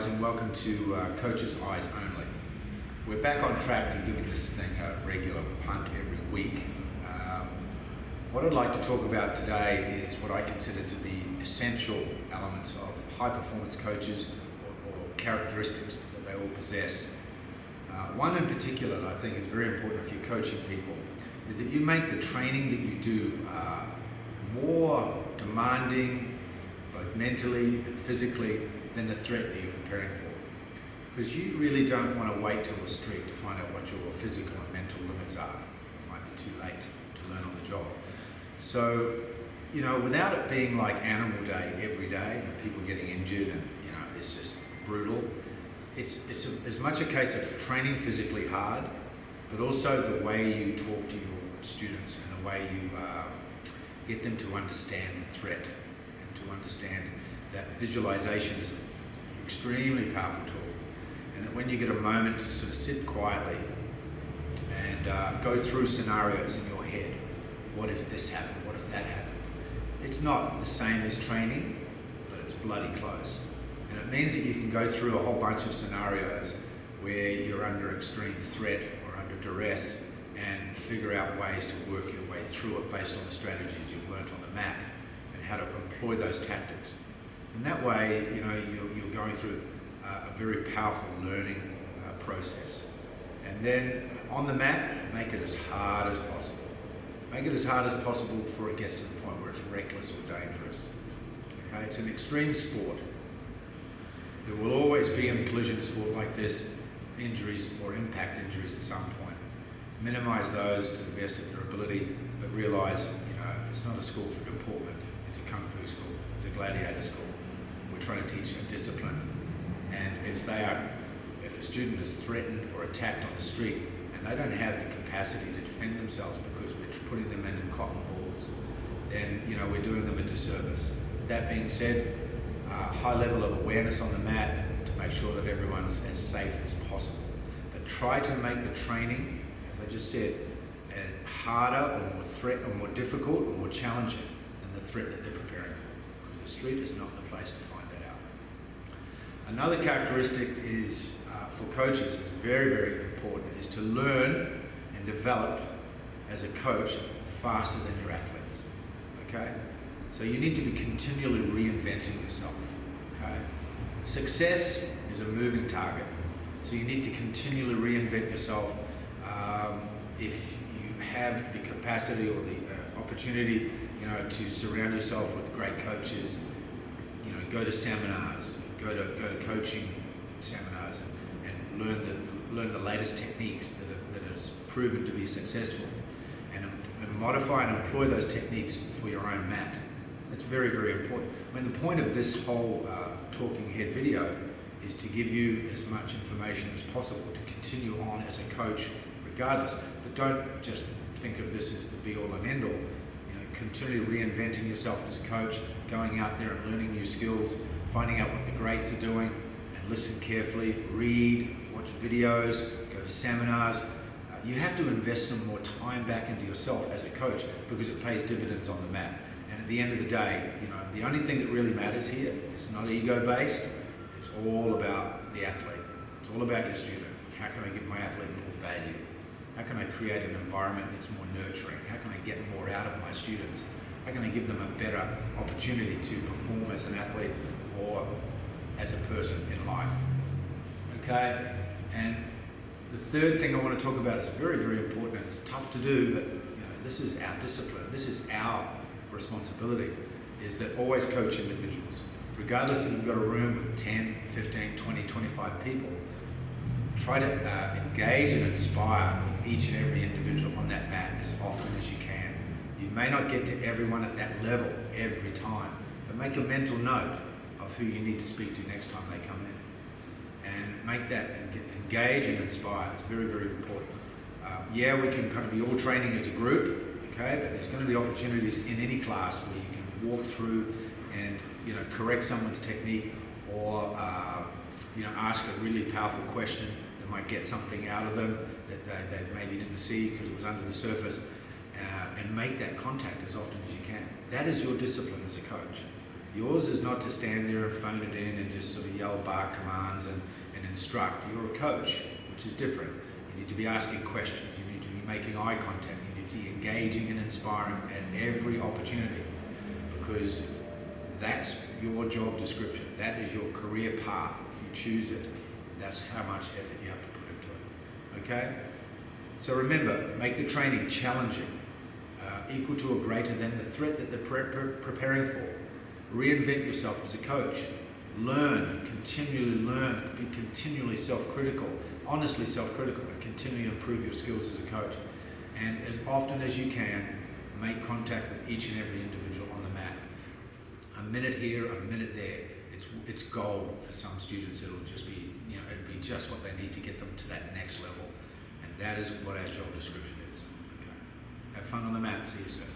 guys, and welcome to Coach's Eyes Only. We're back on track to giving this thing a regular punt every week. What I'd like to talk about today is what I consider to be essential elements of high-performance coaches or characteristics that they all possess. One in particular that I think is very important if you're coaching people is that you make the training that you do more demanding, both mentally and physically, than the threat that you're preparing for. Because you really don't want to wait till the street to find out what your physical and mental limits are. It might be too late to learn on the job. So, without it being like Animal Day every day and people getting injured and, it's just brutal, it's as much a case of training physically hard, but also the way you talk to your students and the way you get them to understand the threat and to understand that visualization is an extremely powerful tool, and that when you get a moment to sort of sit quietly and go through scenarios in your head, what if this happened, what if that happened? It's not the same as training, but it's bloody close. And it means that you can go through a whole bunch of scenarios where you're under extreme threat or under duress and figure out ways to work your way through it based on the strategies you've learnt on the mat and how to employ those tactics. And that way, you're going through a very powerful learning process. And then on the mat, make it as hard as possible. Make it as hard as possible before it gets to the point where it's reckless or dangerous. Okay, it's an extreme sport. There will always be in a collision sport like this injuries or impact injuries at some point. Minimize those to the best of your ability, but realize, it's not a school for deportment. It's a Kung Fu school. It's a gladiator school. We're trying to teach a discipline. And if a student is threatened or attacked on the street and they don't have the capacity to defend themselves because we're putting them in cotton balls, then, we're doing them a disservice. That being said, high level of awareness on the mat to make sure that everyone's as safe as possible. But try to make the training, as I just said, harder or more difficult or more challenging than the threat that they're preparing for. Because the street is not the place to find that out. Another characteristic is, for coaches, is very, very important, is to learn and develop as a coach faster than your athletes. Okay? So you need to be continually reinventing yourself. Okay? Success is a moving target. So you need to continually reinvent yourself. If you have the capacity or the opportunity, to surround yourself with great coaches, go to seminars, go to coaching seminars, and learn the latest techniques that has proven to be successful, and modify and employ those techniques for your own mat. That's very, very important. I mean, the point of this whole talking head video is to give you as much information as possible to continue on as a coach regardless. But don't just think of this as the be-all and end-all. Continually reinventing yourself as a coach, going out there and learning new skills, finding out what the greats are doing, and listen carefully, read, watch videos, go to seminars. You have to invest some more time back into yourself as a coach because it pays dividends on the mat. And at the end of the day, the only thing that really matters here is not ego-based. It's all about the athlete. It's all about your student. How can I give my athlete more value? How can I create an environment that's more nurturing? How can I get more out of my students? How can I give them a better opportunity to perform as an athlete or as a person in life? Okay? And the third thing I want to talk about is very, very important, and it's tough to do, but this is our discipline. This is our responsibility, is that always coach individuals. Regardless if you've got a room with 10, 15, 20, 25 people, try to engage and inspire each and every individual on that mat as often as you can. You may not get to everyone at that level every time, but make a mental note of who you need to speak to next time they come in. And make that engage and inspire. It's very, very important. We can kind of be all training as a group, okay, but there's going to be opportunities in any class where you can walk through and correct someone's technique or ask a really powerful question that might get something out of them that they maybe didn't see because it was under the surface, and make that contact as often as you can. That is your discipline as a coach. Yours is not to stand there and phone it in and just sort of yell bark commands and instruct. You're a coach, which is different. You need to be asking questions. You need to be making eye contact. You need to be engaging and inspiring at every opportunity, because that's your job description. That is your career path. If you choose it, that's how much effort you have to put into it. Okay? So remember, make the training challenging, equal to or greater than the threat that they're preparing for. Reinvent yourself as a coach. Learn, be continually self-critical, honestly self-critical, and continually improve your skills as a coach. And as often as you can, make contact with each and every individual on the mat. A minute here, a minute there. It's gold for some students. It'll just be, it'll be just what they need to get them to that next level. And that is what our job description is. Okay. Have fun on the mat. See you soon.